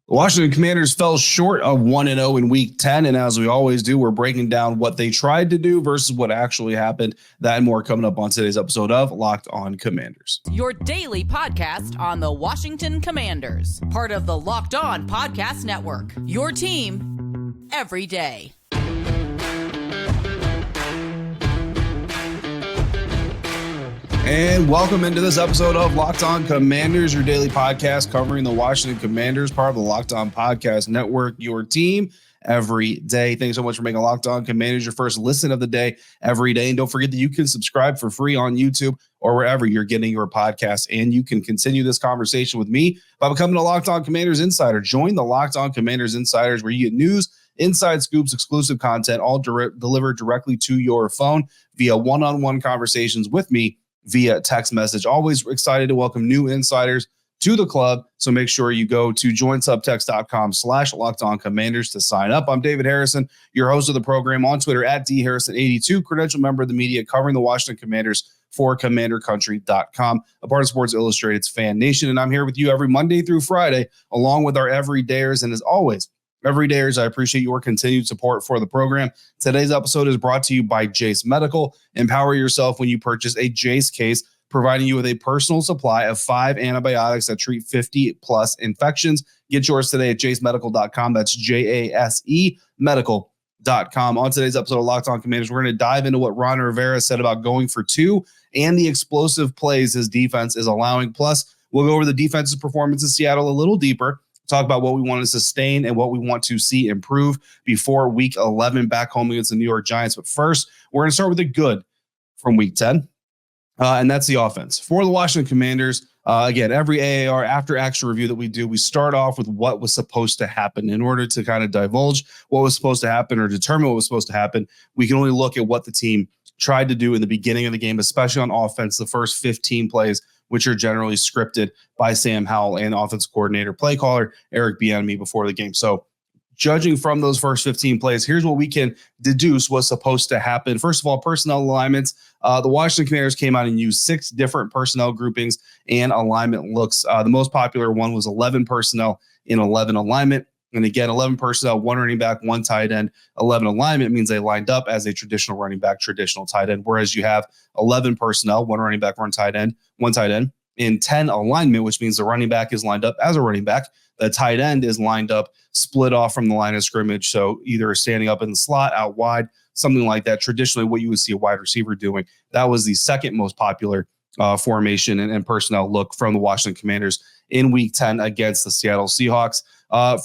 The Washington Commanders fell short of 1-0 in Week 10, and as we always do, we're breaking down what they tried to do versus what actually happened. That and more coming up on today's episode of Locked On Commanders. Your daily podcast on the Washington Commanders, part of the Locked On Podcast Network, your team every day. And welcome into this episode of Locked On Commanders, your daily podcast covering the Washington Commanders, part of the Locked On Podcast Network, your team every day. Thanks so much for making Locked On Commanders your first listen of the day every day. And don't forget that you can subscribe for free on YouTube or wherever you're getting your podcasts. And you can continue this conversation with me by becoming a Locked On Commanders Insider. Join the Locked On Commanders Insiders, where you get news, inside scoops, exclusive content, all delivered directly to your phone via one-on-one conversations with me via text message. Always excited to welcome new insiders to the club. So make sure you go to joinsubtext.com/LockedOnCommanders to sign up. I'm David Harrison, your host of the program on Twitter at DHarrison82, credentialed member of the media covering the Washington Commanders for CommanderCountry.com, a part of Sports Illustrated's FanNation. And I'm here with you every Monday through Friday, along with our everydayers. And as always, everydayers, I appreciate your continued support for the program. Today's episode is brought to you by St-Juste Medical. Empower yourself when you purchase a St-Juste case, providing you with a personal supply of 5 antibiotics that treat 50-plus infections. Get yours today at JaceMedical.com. That's JASE Medical.com. On today's episode of Locked On Commanders, we're going to dive into what Ron Rivera said about going for 2 and the explosive plays his defense is allowing. Plus, we'll go over the defensive performance in Seattle a little deeper, talk about what we want to sustain and what we want to see improve before Week 11 back home against the New York Giants. But first, we're going to start with the good from Week 10, and that's the offense. For the Washington Commanders, again, every AAR after-action review that we do, we start off with what was supposed to happen. In order to kind of divulge what was supposed to happen or determine what was supposed to happen, we can only look at what the team tried to do in the beginning of the game, especially on offense, the first 15 plays, which are generally scripted by Sam Howell and offensive coordinator, play caller Eric Bieniemy before the game. So judging from those first 15 plays, here's what we can deduce was supposed to happen. First of all, personnel alignments. The Washington Commanders came out and used 6 different personnel groupings and alignment looks. The most popular one was 11 personnel in 11 alignment. And again, 11 personnel, 1 running back, 1 tight end. 11 alignment means they lined up as a traditional running back, traditional tight end. Whereas you have 11 personnel, 1 running back, 1 tight end, 1 tight end. In 10 alignment, which means the running back is lined up as a running back. The tight end is lined up, split off from the line of scrimmage. So either standing up in the slot, out wide, something like that. Traditionally, what you would see a wide receiver doing. That was the second most popular formation and personnel look from the Washington Commanders in Week 10 against the Seattle Seahawks.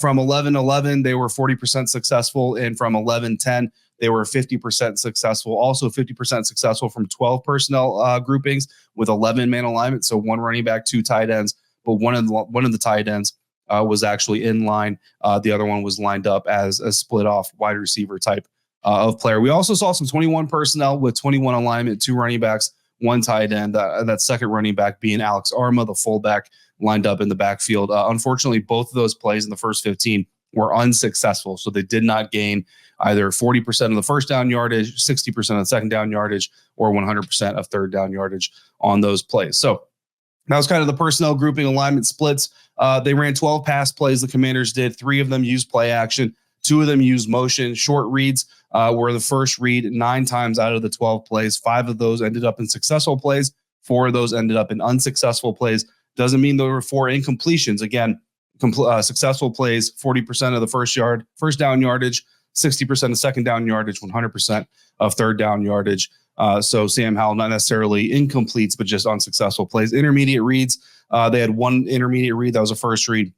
From 11-11, they were 40% successful, and from 11-10, they were 50% successful. Also 50% successful from 12 personnel groupings with 11-man alignment, so 1 running back, 2 tight ends, but one of the tight ends was actually in line. The other one was lined up as a split-off wide receiver type of player. We also saw some 21 personnel with 21 alignment, 2 running backs, 1 tight end, that second running back being Alex Arma, the fullback, lined up in the backfield. Unfortunately, both of those plays in the first 15 were unsuccessful, so they did not gain either 40% of the first down yardage, 60% of the second down yardage, or 100% of third down yardage on those plays. So that was kind of the personnel grouping alignment splits. They ran 12 pass plays, the Commanders did. 3 of them used play action. 2 of them used motion. Short reads were the first read 9 times out of the 12 plays. 5 of those ended up in successful plays. 4 of those ended up in unsuccessful plays. Doesn't mean there were 4 incompletions. Again, successful plays, 40% of the first down yardage, 60% of second down yardage, 100% of third down yardage. So Sam Howell, not necessarily incompletes, but just unsuccessful plays. Intermediate reads, they had 1 intermediate read. That was a first read.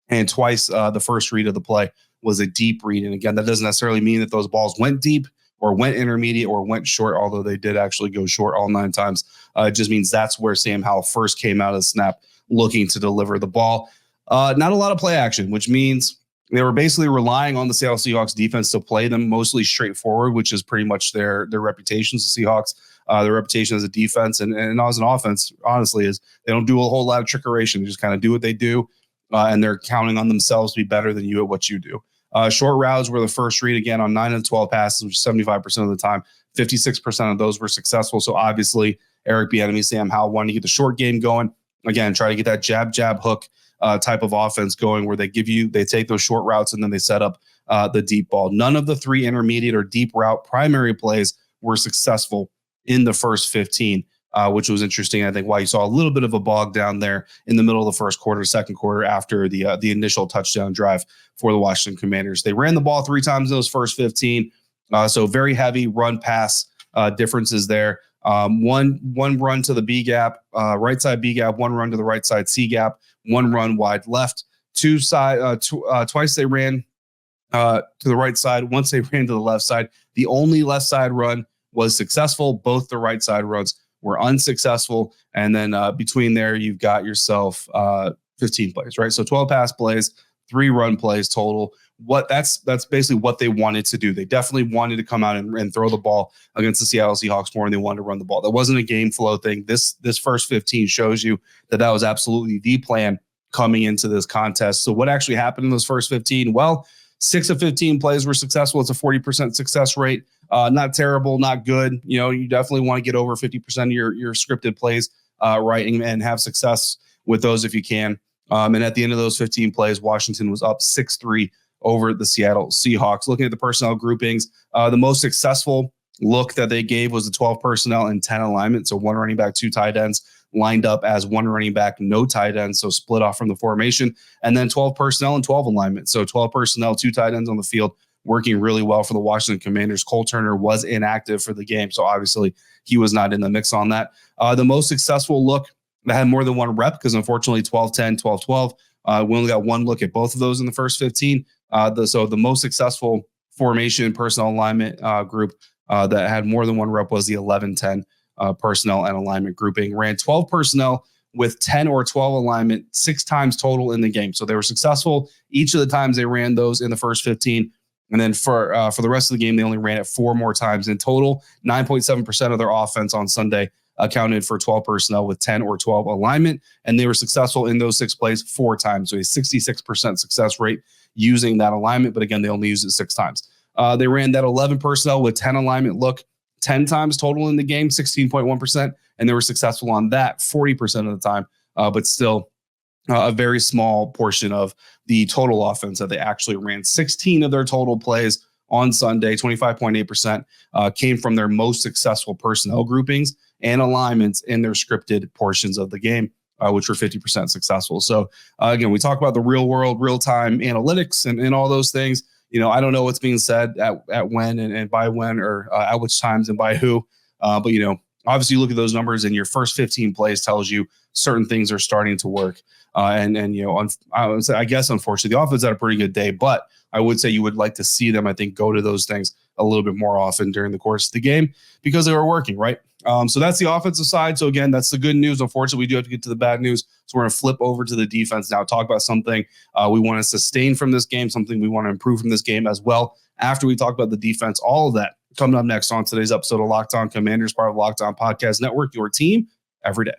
And twice the first read of the play was a deep read. And again, that doesn't necessarily mean that those balls went deep or went intermediate or went short, although they did actually go short all 9 times. It just means that's where Sam Howell first came out of the snap looking to deliver the ball. Not a lot of play action, which means they were basically relying on the Seattle Seahawks defense to play them mostly straightforward, which is pretty much their reputation. The Seahawks, their reputation as a defense and as an offense, honestly, is they don't do a whole lot of trickeration. They just kind of do what they do, and they're counting on themselves to be better than you at what you do. Short routes were the first read, again, on 9 of the 12 passes, which is 75% of the time. 56% of those were successful. So obviously, Eric Bieniemy, Sam Howell wanted to get the short game going. Again, try to get that jab hook type of offense going, where they take those short routes and then they set up the deep ball. None of the 3 intermediate or deep route primary plays were successful in the first 15, which was interesting. I think why you saw a little bit of a bog down there in the middle of the first quarter, second quarter, after the initial touchdown drive for the Washington Commanders. They ran the ball 3 times in those first 15, so very heavy run pass differences there. One run to the B gap, right side B gap, 1 run to the right side C gap, 1 run wide left. Twice they ran to the right side. Once they ran to the left side. The only left side run was successful. Both the right side runs were unsuccessful. And then between there, you've got yourself 15 plays, right? So 12 pass plays, 3 run plays total. That's basically what they wanted to do. They definitely wanted to come out and throw the ball against the Seattle Seahawks more, and they wanted to run the ball. That wasn't a game flow thing. This first 15 shows you that was absolutely the plan coming into this contest. So what actually happened in those first 15? Well, 6 of 15 plays were successful. It's a 40% success rate. Not terrible, not good. You definitely want to get over 50% of your scripted plays right and have success with those if you can. And at the end of those 15 plays, Washington was up 6-3 over the Seattle Seahawks. Looking at the personnel groupings, the most successful look that they gave was the 12 personnel and 10 alignment. So 1 running back, 2 tight ends lined up as 1 running back, no tight ends, so split off from the formation. And then 12 personnel and 12 alignment. So 12 personnel, 2 tight ends on the field, working really well for the Washington Commanders. Cole Turner was inactive for the game, so obviously he was not in the mix on that. The most successful look that had more than 1 rep, because unfortunately 12-10, 12-12, we only got 1 look at both of those in the first 15. So the most successful formation personnel alignment group that had more than 1 rep was the 11-10 personnel and alignment grouping. Ran 12 personnel with 10 or 12 alignment 6 times total in the game. So they were successful each of the times they ran those in the first 15. And then for the rest of the game, they only ran it 4 more times in total. 9.7% of their offense on Sunday accounted for 12 personnel with 10 or 12 alignment. And they were successful in those 6 plays 4 times. So a 66% success rate using that alignment. But again, they only used it 6 times. They ran that 11 personnel with 10 alignment look 10 times total in the game, 16.1%. And they were successful on that 40% of the time. But still a very small portion of the total offense that they actually ran. 16 of their total plays on Sunday, 25.8%, came from their most successful personnel groupings and alignments in their scripted portions of the game, which were 50% successful. So again, we talk about the real world, real-time analytics and all those things. I don't know what's being said at when and by when, or at which times and by who. But obviously you look at those numbers and your first 15 plays tells you certain things are starting to work. I guess, unfortunately, the offense had a pretty good day, but I would say you would like to see them, I think, go to those things a little bit more often during the course of the game because they were working, right? So that's the offensive side. So again, that's the good news. Unfortunately, we do have to get to the bad news. So we're going to flip over to the defense now, talk about something we want to sustain from this game, something we want to improve from this game as well. After we talk about the defense, all of that coming up next on today's episode of Locked On Commanders, part of Locked On Podcast Network, your team every day.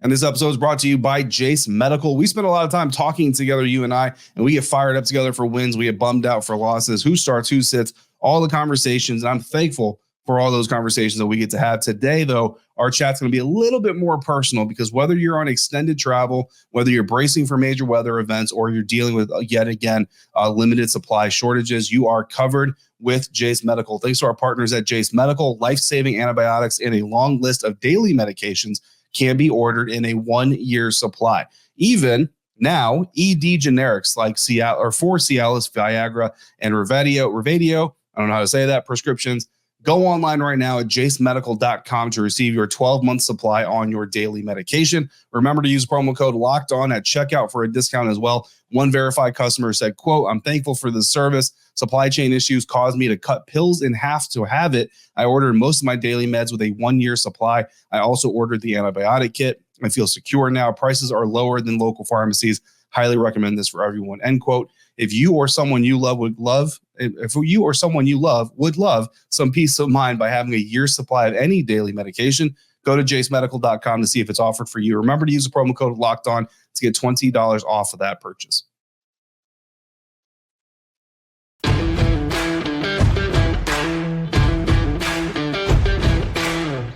And this episode is brought to you by Jase Medical. We spend a lot of time talking together, you and I, and we get fired up together for wins. We get bummed out for losses. Who starts, who sits, all the conversations. And I'm thankful for all those conversations that we get to have. Today, though, our chat's going to be a little bit more personal because whether you're on extended travel, whether you're bracing for major weather events, or you're dealing with, yet again, limited supply shortages, you are covered with Jase Medical. Thanks to our partners at Jase Medical, life-saving antibiotics and a long list of daily medications can be ordered in a 1-year supply. Even now, ED generics like Cialis, Viagra, and Revadio, I don't know how to say that, prescriptions. Go online right now at jasemedical.com to receive your 12-month supply on your daily medication. Remember to use promo code LOCKEDON at checkout for a discount as well. One verified customer said, quote, "I'm thankful for this service. Supply chain issues caused me to cut pills in half to have it. I ordered most of my daily meds with a 1-year supply. I also ordered the antibiotic kit. I feel secure now. Prices are lower than local pharmacies. Highly recommend this for everyone," end quote. If you or someone you love would love some peace of mind by having a year's supply of any daily medication, go to jasemedical.com to see if it's offered for you. Remember to use the promo code Locked On to get $20 off of that purchase.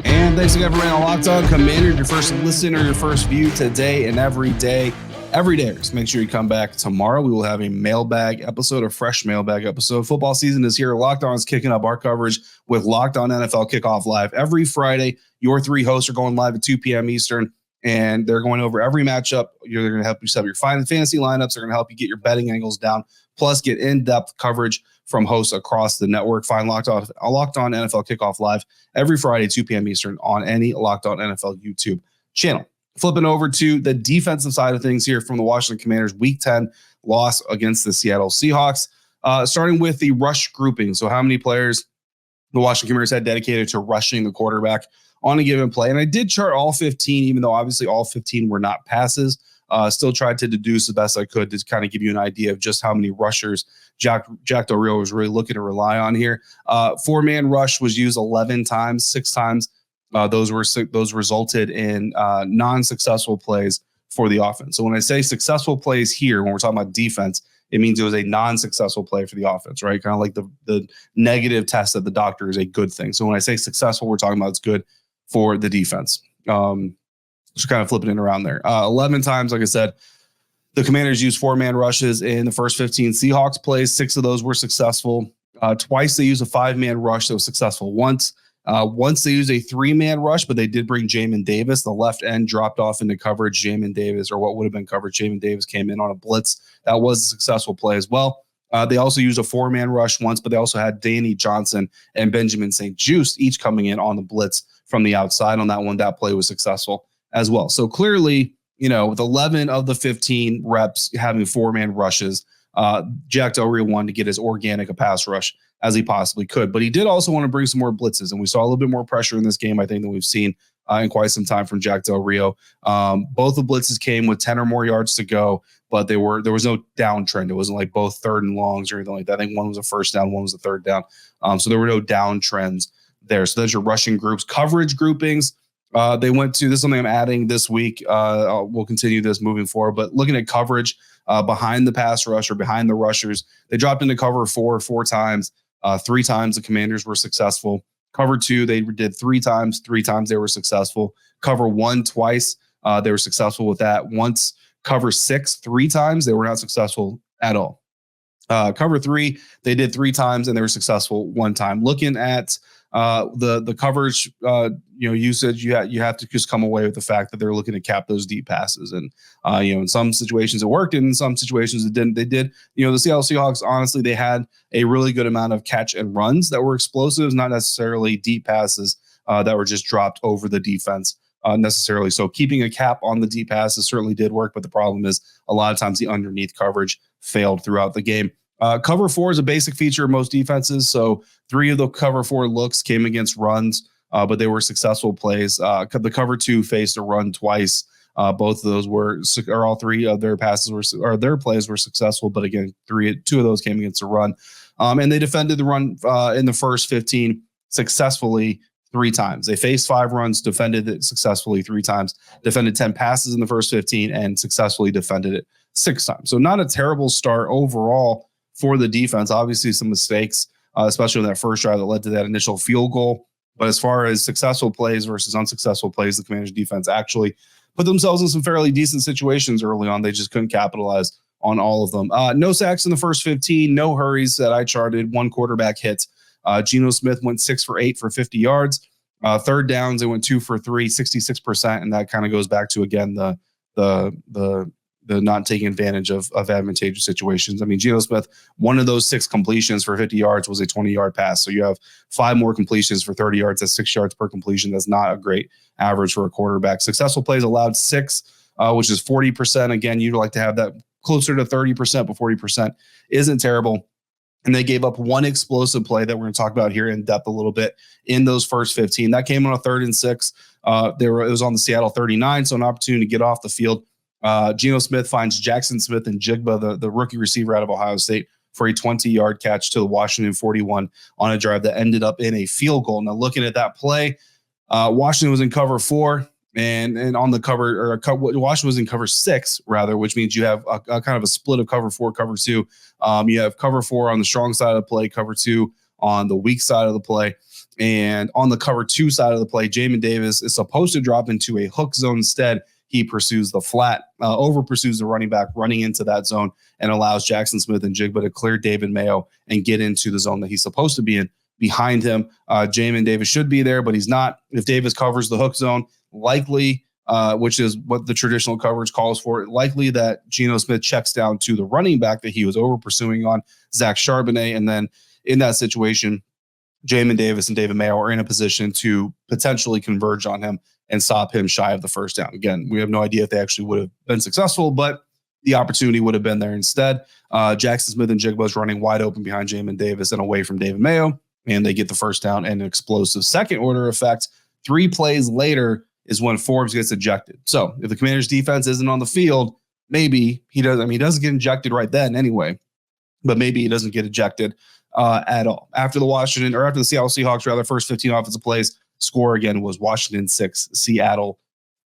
And Thanks again for being on Locked On Commander, your first listen or your first view today and every day. Every day. So make sure you come back tomorrow. We will have a mailbag episode, a fresh mailbag episode. Football season is here. Locked On is kicking up our coverage with Locked On NFL Kickoff Live. Every Friday, your three hosts are going live at 2 p.m. Eastern, and they're going over every matchup. They're going to help you set up your fantasy lineups. They're going to help you get your betting angles down, plus get in-depth coverage from hosts across the network. Find Locked On NFL Kickoff Live every Friday, 2 p.m. Eastern on any Locked On NFL YouTube channel. Flipping over to the defensive side of things here from the Washington Commanders, Week 10 loss against the Seattle Seahawks. Starting with the rush grouping. So how many players the Washington Commanders had dedicated to rushing the quarterback on a given play. And I did chart all 15, even though obviously all 15 were not passes. Still tried to deduce the best I could to kind of give you an idea of just how many rushers Jack Del Rio was really looking to rely on here. Four-man rush was used 11 times, 6 times. Those resulted in non-successful plays for the offense. So when I say successful plays here, when we're talking about defense, it means it was a non-successful play for the offense, right? Kind of like the negative test of the doctor is a good thing. So when I say successful, we're talking about it's good for the defense. Just kind of flipping it around there. 11 times, like I said, the Commanders used four-man rushes in the first 15 Seahawks plays. 6 of those were successful. Twice they used a 5-man rush that was successful once. Once they used a 3-man rush, but they did bring Jamin Davis. The left end dropped off into coverage. Jamin Davis, or what would have been coverage, Jamin Davis came in on a blitz. That was a successful play as well. They also used a 4-man rush once, but they also had Danny Johnson and Benjamin St-Juste each coming in on the blitz from the outside on that one. That play was successful as well. So clearly, with 11 of the 15 reps having 4-man rushes, Jack Del Rio wanted to get as organic a pass rush as he possibly could. But he did also want to bring some more blitzes, and we saw a little bit more pressure in this game, I think, than we've seen in quite some time from Jack Del Rio. Both the blitzes came with 10 or more yards to go, but there was no downtrend. It wasn't like both third and longs or anything like that. I think one was a first down, one was a third down. So there were no down trends there. So those are rushing groups. Coverage groupings. They went to, this is something I'm adding this week. We'll continue this moving forward, but looking at coverage behind the pass rush or behind the rushers, they dropped into cover 4 times. 3 times the Commanders were successful. Cover 2, they did 3 times. 3 times they were successful. Cover 1 twice, they were successful with that. Once cover 6, 3 times, they were not successful at all. Cover 3, they did 3 times and they were successful 1 time. Looking at the coverage usage, you have to just come away with the fact that they're looking to cap those deep passes. And in some situations it worked, and in some situations it didn't. They did. The Seattle Seahawks, honestly, they had a really good amount of catch and runs that were explosives, not necessarily deep passes that were just dropped over the defense necessarily. So keeping a cap on the deep passes certainly did work, but the problem is a lot of times the underneath coverage failed throughout the game. Cover 4 is a basic feature of most defenses. So 3 of the cover 4 looks came against runs, but they were successful plays. The cover 2 faced a run twice. Both of those all 3 of their passes their plays were successful. But again, 2 of those came against a run. And they defended the run in the first 15 successfully 3 times. They faced 5 runs, defended it successfully 3 times, defended 10 passes in the first 15, and successfully defended it 6 times. So not a terrible start overall for the defense. Obviously some mistakes, especially in that first drive that led to that initial field goal. But as far as successful plays versus unsuccessful plays, the Commanders defense actually put themselves in some fairly decent situations early on. They just couldn't capitalize on all of them. No sacks in the first 15, no hurries that I charted, 1 quarterback hit. Geno Smith went 6 for 8 for 50 yards. Third downs, they went 2 for 3, 66%. And that kind of goes back to, again, the not taking advantage of advantageous situations. I mean, Geno Smith, one of those 6 completions for 50 yards was a 20-yard pass. So you have 5 more completions for 30 yards. That's 6 yards per completion. That's not a great average for a quarterback. Successful plays allowed 6, which is 40%. Again, you'd like to have that closer to 30%, but 40% isn't terrible. And they gave up 1 explosive play that we're going to talk about here in depth a little bit in those first 15. That came on a 3rd and 6. It was on the Seattle 39, so an opportunity to get off the field. Geno Smith finds Jackson Smith and Jigba, the rookie receiver out of Ohio State, for a 20-yard catch to the Washington 41 on a drive that ended up in a field goal. Now, looking at that play, Washington was in cover 4, and on the cover, Washington was in cover 6, rather, which means you have a kind of a split of cover 4, cover 2. You have cover 4 on the strong side of the play, cover 2 on the weak side of the play. And on the cover 2 side of the play, Jamin Davis is supposed to drop into a hook zone instead. He pursues the flat, over pursues the running back running into that zone and allows Jackson Smith and Jigba to clear David Mayo and get into the zone that he's supposed to be in. Behind him, Jamin Davis should be there, but he's not. If Davis covers the hook zone, likely, which is what the traditional coverage calls for, likely that Geno Smith checks down to the running back that he was over pursuing on, Zach Charbonnet. And then in that situation, Jamin Davis and David Mayo are in a position to potentially converge on him and stop him shy of the first down. Again, we have no idea if they actually would have been successful, but the opportunity would have been there instead. Jackson Smith and Jigba is running wide open behind Jamin Davis and away from David Mayo, and they get the first down and an explosive second order effect. 3 plays later is when Forbes gets ejected. So if the Commanders defense isn't on the field, maybe he doesn't. I mean, he doesn't get ejected right then anyway, but maybe he doesn't get ejected at all. After the Seattle Seahawks, first 15 offensive plays, score again was Washington 6, Seattle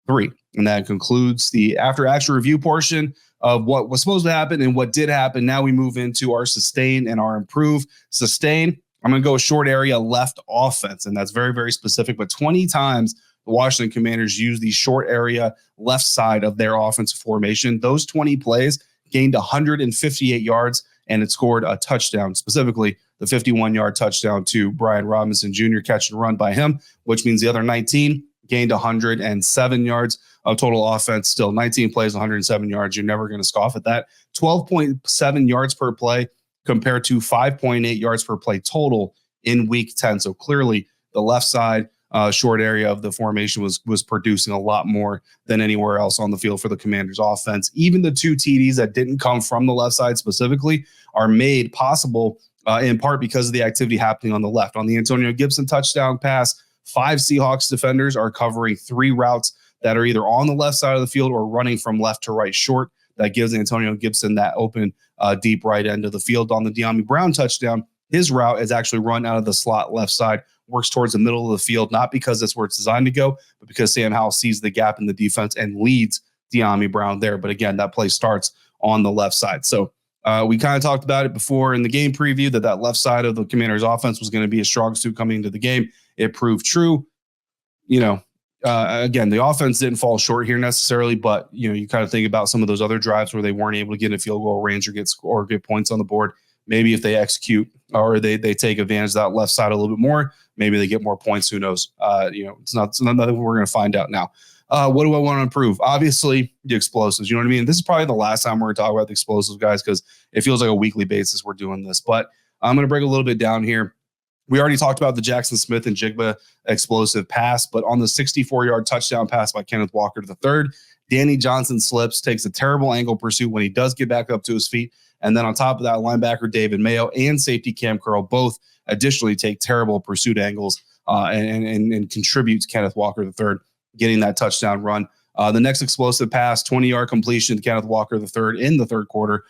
3. And that concludes the after action review portion of what was supposed to happen and what did happen. Now we move into our sustain and our improve. Sustain, I'm going to go short area left offense, and that's very, very specific. But 20 times the Washington Commanders used the short area left side of their offensive formation. Those 20 plays gained 158 yards, and it scored a touchdown, specifically the 51-yard touchdown to Brian Robinson Jr., catch and run by him, which means the other 19 gained 107 yards of total offense. Still 19 plays, 107 yards. You're never going to scoff at that. 12.7 yards per play compared to 5.8 yards per play total in week 10. So clearly the left side short area of the formation was producing a lot more than anywhere else on the field for the Commanders offense. Even the 2 TDs that didn't come from the left side specifically are made possible in part because of the activity happening on the left. On the Antonio Gibson touchdown pass, 5 Seahawks defenders are covering 3 routes that are either on the left side of the field or running from left to right short. That gives Antonio Gibson that open deep right end of the field. On the De'Ami Brown touchdown, his route is actually run out of the slot left side, works towards the middle of the field, not because that's where it's designed to go, but because Sam Howell sees the gap in the defense and leads De'Ami Brown there. But again, that play starts on the left side. So we kind of talked about it before in the game preview that left side of the Commanders offense was going to be a strong suit coming into the game. It proved true. Again, the offense didn't fall short here necessarily, but you kind of think about some of those other drives where they weren't able to get a field goal range or get points on the board. Maybe if they execute or they take advantage of that left side a little bit more, maybe they get more points. Who knows? It's not nothing we're going to find out now. What do I want to improve? Obviously, the explosives. You know what I mean? This is probably the last time we're going to talk about the explosives, guys, because it feels like a weekly basis we're doing this. But I'm going to break a little bit down here. We already talked about the Jackson Smith and Jigba explosive pass, but on the 64-yard touchdown pass by Kenneth Walker III, Danny Johnson slips, takes a terrible angle pursuit when he does get back up to his feet. And then on top of that, linebacker David Mayo and safety Cam Curl both additionally take terrible pursuit angles and contribute to Kenneth Walker III getting that touchdown run. The next explosive pass, 20-yard completion to Kenneth Walker III in the third quarter.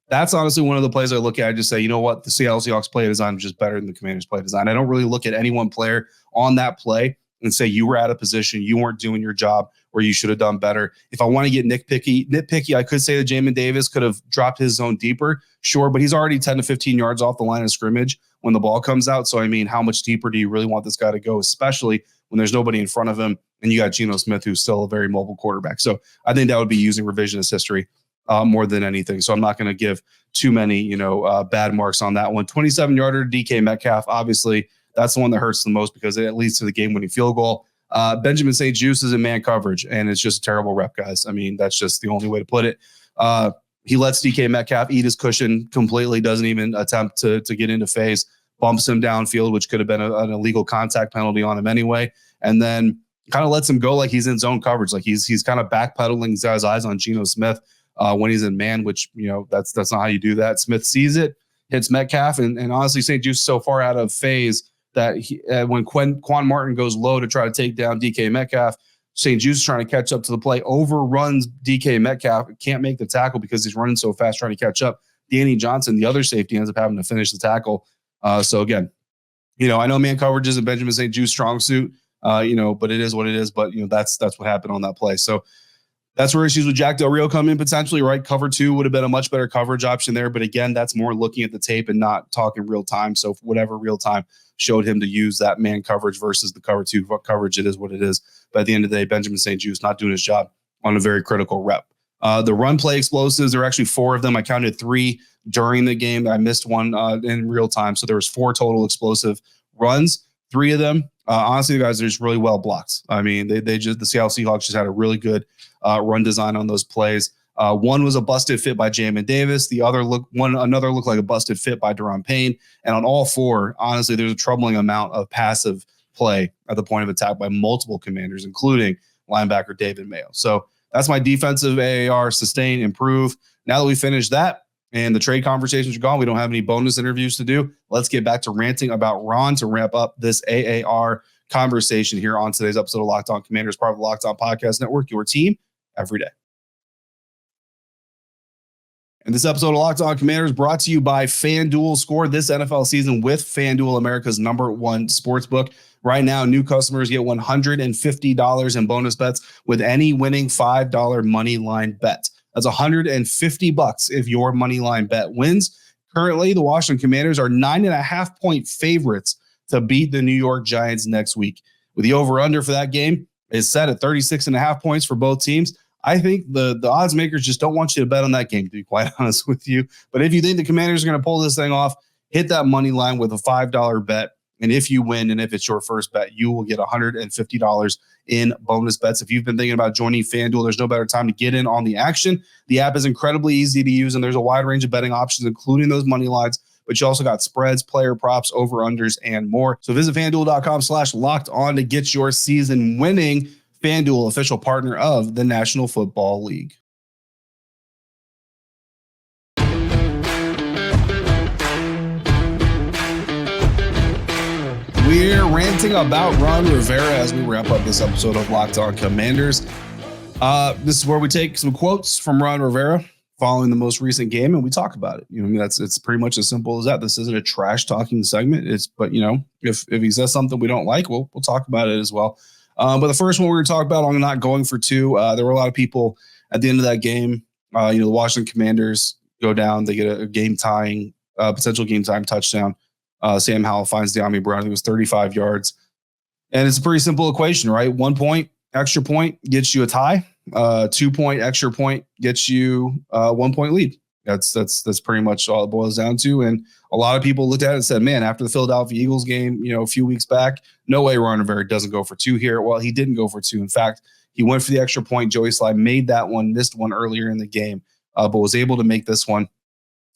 That's honestly one of the plays I look at. I just say, you know what? The Seattle Seahawks play design is just better than the Commanders play design. I don't really look at any one player on that play and say you were out of position, you weren't doing your job, or you should have done better. If I want to get nitpicky, I could say that Jamin Davis could have dropped his zone deeper, sure, but he's already 10 to 15 yards off the line of scrimmage when the ball comes out. So, I mean, how much deeper do you really want this guy to go, especially when there's nobody in front of him and you got Geno Smith, who's still a very mobile quarterback. So I think that would be using revisionist history more than anything. So I'm not going to give too many, bad marks on that one. 27-yarder DK Metcalf, obviously, that's the one that hurts the most because it leads to the game-winning field goal. Benjamin St-Juste is in man coverage, and it's just a terrible rep, guys. I mean, that's just the only way to put it. He lets DK Metcalf eat his cushion completely, doesn't even attempt to get into phase, bumps him downfield, which could have been an illegal contact penalty on him anyway, and then kind of lets him go like he's in zone coverage, like he's kind of backpedaling his eyes on Geno Smith when he's in man, which, that's not how you do that. Smith sees it, hits Metcalf, and honestly, St-Juste so far out of phase that when Quan Martin goes low to try to take down DK Metcalf, St-Juste trying to catch up to the play, overruns DK Metcalf, can't make the tackle because he's running so fast trying to catch up. Danny Johnson, the other safety, ends up having to finish the tackle. So again, I know man coverage isn't Benjamin St-Juste strong suit, but it is what it is. But that's what happened on that play. So That's where issues with Jack Del Rio come in potentially, right? Cover 2 would have been a much better coverage option there. But again, that's more looking at the tape and not talking real time. So whatever real time showed him to use that man coverage versus the cover 2 coverage, it is what it is. But at the end of the day, Benjamin St-Juste not doing his job on a very critical rep. The run play explosives, there are actually 4 of them. I counted 3 during the game. I missed one in real time. So there was 4 total explosive runs. 3 of them, honestly, the guys are just really well blocked. I mean, the Seattle Seahawks just had a really good run design on those plays. One was a busted fit by Jamin Davis. Another looked like a busted fit by Daron Payne. And on all 4, honestly, there's a troubling amount of passive play at the point of attack by multiple commanders, including linebacker David Mayo. So that's my defensive AAR, sustain, improve. Now that we finished that and the trade conversations are gone, we don't have any bonus interviews to do. Let's get back to ranting about Ron to wrap up this AAR conversation here on today's episode of Locked On Commanders, part of the Locked On Podcast Network, your team every day. And this episode of Locked On Commanders brought to you by FanDuel. Score this NFL season with FanDuel, America's #1 sportsbook. Right now, new customers get $150 in bonus bets with any winning $5 money line bet. That's $150 if your money line bet wins. Currently, the Washington Commanders are 9.5-point favorites to beat the New York Giants next week. With the over-under for that game is set at 36.5 points for both teams. I think the odds makers just don't want you to bet on that game, to be quite honest with you. But if you think the Commanders are going to pull this thing off, hit that money line with a $5 bet. And if you win, and if it's your first bet, you will get $150 in bonus bets. If you've been thinking about joining FanDuel, there's no better time to get in on the action. The app is incredibly easy to use, and there's a wide range of betting options, including those money lines. But you also got spreads, player props, over-unders, and more. So visit FanDuel.com/locked-on to get your season winning. FanDuel, official partner of the National Football League. We're ranting about Ron Rivera as we wrap up this episode of Locked On Commanders. This is where we take some quotes from Ron Rivera following the most recent game, and we talk about it. It's pretty much as simple as that. This isn't a trash talking segment. But if he says something we don't like, we'll talk about it as well. But the first one we're going to talk about, I'm not going for 2. There were a lot of people at the end of that game. The Washington Commanders go down. They get a potential game time touchdown. Sam Howell finds De'Ami Brown. I think it was 35 yards. And it's a pretty simple equation, right? 1 point, extra point gets you a tie. 2 point, extra point gets you 1 point lead. That's pretty much all it boils down to. And a lot of people looked at it and said, man, after the Philadelphia Eagles game, a few weeks back, no way Ron Rivera doesn't go for 2 here. Well, he didn't go for 2. In fact, he went for the extra point. Joey Slye made that one, missed one earlier in the game, but was able to make this one.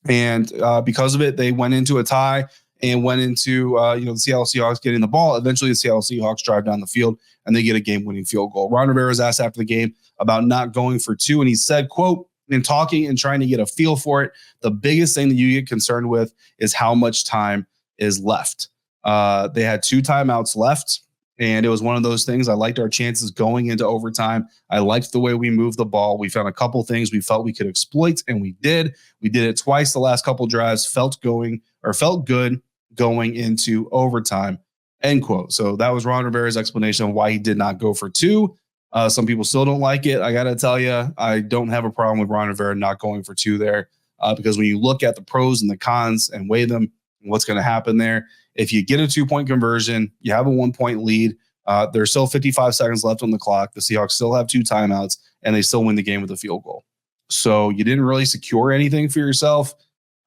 And because of it, they went into a tie and went into the Seattle Seahawks getting the ball. Eventually, the Seattle Seahawks drive down the field and they get a game-winning field goal. Ron Rivera was asked after the game about not going for 2, and he said, quote, in talking and trying to get a feel for it, the biggest thing that you get concerned with is how much time is left. They had 2 timeouts left, and it was one of those things. I liked our chances going into overtime. I liked the way we moved the ball. We found a couple things we felt we could exploit, and we did. We did it twice the last couple drives, felt good going into overtime, end quote. So that was Ron Rivera's explanation of why he did not go for 2. Some people still don't like it. I got to tell you, I don't have a problem with Ron Rivera not going for 2 there because when you look at the pros and the cons and weigh them, what's going to happen there, if you get a 2-point conversion, you have a 1-point lead. There's still 55 seconds left on the clock. The Seahawks still have 2 timeouts, and they still win the game with a field goal. So you didn't really secure anything for yourself.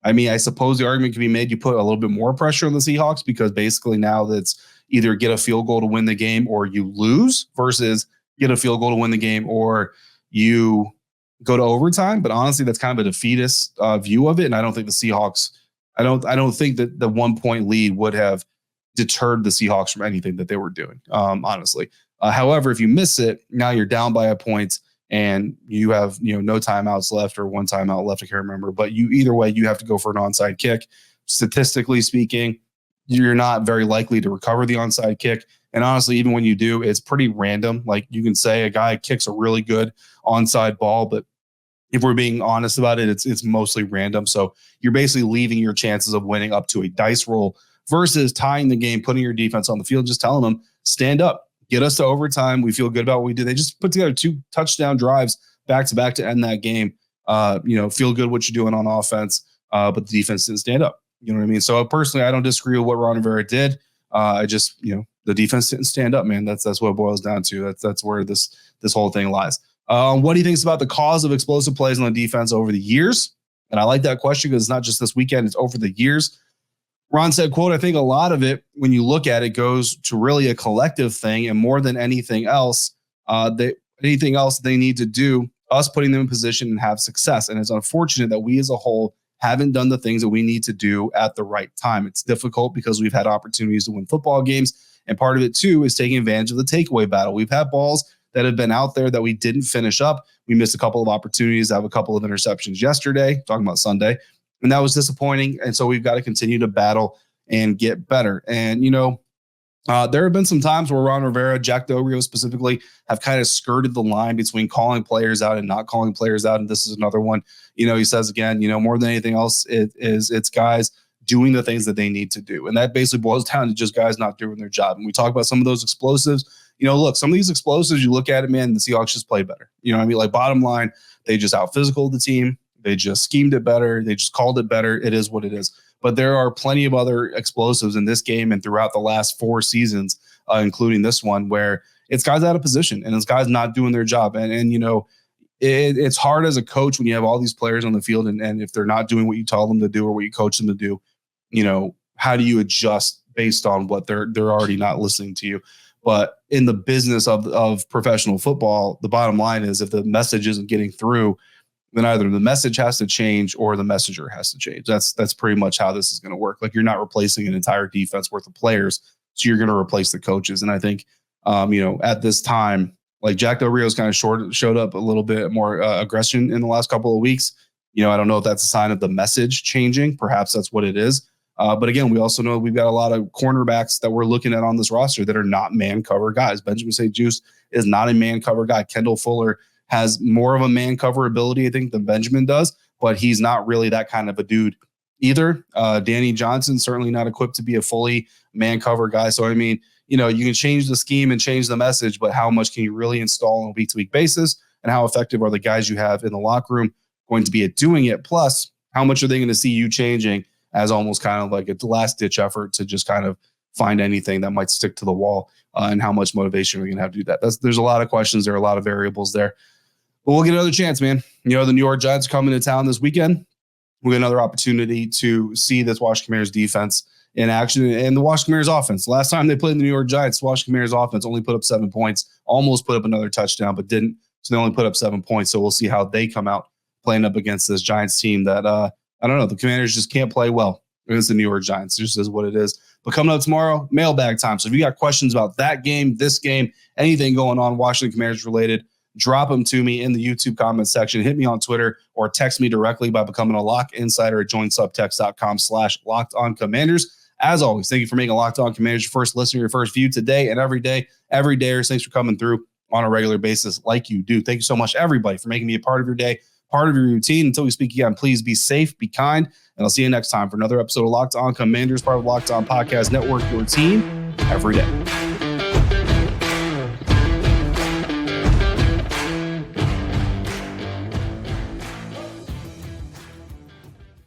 I mean, I suppose the argument can be made you put a little bit more pressure on the Seahawks because basically now that's either get a field goal to win the game or you lose versus get a field goal to win the game or you go to overtime. But honestly, that's kind of a defeatist view of it. And I don't think the Seahawks, I don't think that the 1-point lead would have deterred the Seahawks from anything that they were doing, honestly. However, if you miss it, now you're down by a point and you have, no timeouts left or 1 timeout left. I can't remember, but either way, you have to go for an onside kick. Statistically speaking, you're not very likely to recover the onside kick. And honestly, even when you do, it's pretty random. Like you can say a guy kicks a really good onside ball, but if we're being honest about it, it's mostly random. So you're basically leaving your chances of winning up to a dice roll versus tying the game, putting your defense on the field, just telling them, stand up, get us to overtime. We feel good about what we did. They just put together 2 touchdown drives back-to-back to end that game. Feel good what you're doing on offense, but the defense didn't stand up. You know what I mean? So personally, I don't disagree with what Ron Rivera did. I just, the defense didn't stand up, man. That's what it boils down to. That's where this whole thing lies. What do you think about the cause of explosive plays on the defense over the years? And I like that question because it's not just this weekend, it's over the years. Ron said, quote, I think a lot of it, when you look at it, goes to really a collective thing. And more than anything else, they need to do, us putting them in position and have success. And it's unfortunate that we as a whole haven't done the things that we need to do at the right time. It's difficult because we've had opportunities to win football games. And part of it, too, is taking advantage of the takeaway battle. We've had balls that have been out there that we didn't finish up. We missed a couple of opportunities to have a couple of interceptions yesterday, talking about Sunday, and that was disappointing. And so we've got to continue to battle and get better. And, there have been some times where Ron Rivera, Jack Del Rio specifically, have kind of skirted the line between calling players out and not calling players out. And this is another one. He says again, more than anything else, it's guys doing the things that they need to do. And that basically boils down to just guys not doing their job. And we talk about some of those explosives. Look, some of these explosives, you look at it, man, the Seahawks just play better. Like bottom line, they just out-physical the team. They just schemed it better. They just called it better. It is what it is. But there are plenty of other explosives in this game and throughout the last 4 seasons, including this one, where it's guys out of position and it's guys not doing their job. And it's hard as a coach when you have all these players on the field and if they're not doing what you tell them to do or what you coach them to do, how do you adjust based on what they're already not listening to you? But in the business of professional football, the bottom line is if the message isn't getting through, then either the message has to change or the messenger has to change. That's pretty much how this is going to work. Like you're not replacing an entire defense worth of players, so you're going to replace the coaches. And I think, at this time, like Jack Del Rio's kind of showed up a little bit more aggression in the last couple of weeks. I don't know if that's a sign of the message changing. Perhaps that's what it is. But again, we also know we've got a lot of cornerbacks that we're looking at on this roster that are not man cover guys. Benjamin St-Juste is not a man cover guy. Kendall Fuller has more of a man cover ability, I think, than Benjamin does, but he's not really that kind of a dude either. Danny Johnson, certainly not equipped to be a fully man cover guy. So, you can change the scheme and change the message, but how much can you really install on a week-to-week basis? And how effective are the guys you have in the locker room going to be at doing it? Plus, how much are they going to see you changing as almost kind of like a last-ditch effort to just kind of find anything that might stick to the wall, and how much motivation are you going to have to do that? There's a lot of questions. There are a lot of variables there. But we'll get another chance, man. The New York Giants are coming to town this weekend. We'll get another opportunity to see this Washington Commanders defense in action and the Washington Commanders offense. Last time they played the New York Giants, Washington Commanders offense only put up 7 points, almost put up another touchdown, but didn't. So they only put up 7 points. So we'll see how they come out playing up against this Giants team that, I don't know, the Commanders just can't play well against the New York Giants. It just is what it is. But coming up tomorrow, mailbag time. So if you got questions about that game, this game, anything going on Washington Commanders related, drop them to me in the YouTube comment section. Hit me on Twitter or text me directly by becoming a Lock Insider at joinsubtext.com/LockedOnCommanders. As always, thank you for making Locked On Commanders your first listener, your first view today and every day. Every day, thanks for coming through on a regular basis like you do. Thank you so much, everybody, for making me a part of your day, part of your routine. Until we speak again, please be safe, be kind, and I'll see you next time for another episode of Locked On Commanders, part of Locked On Podcast Network, your team every day.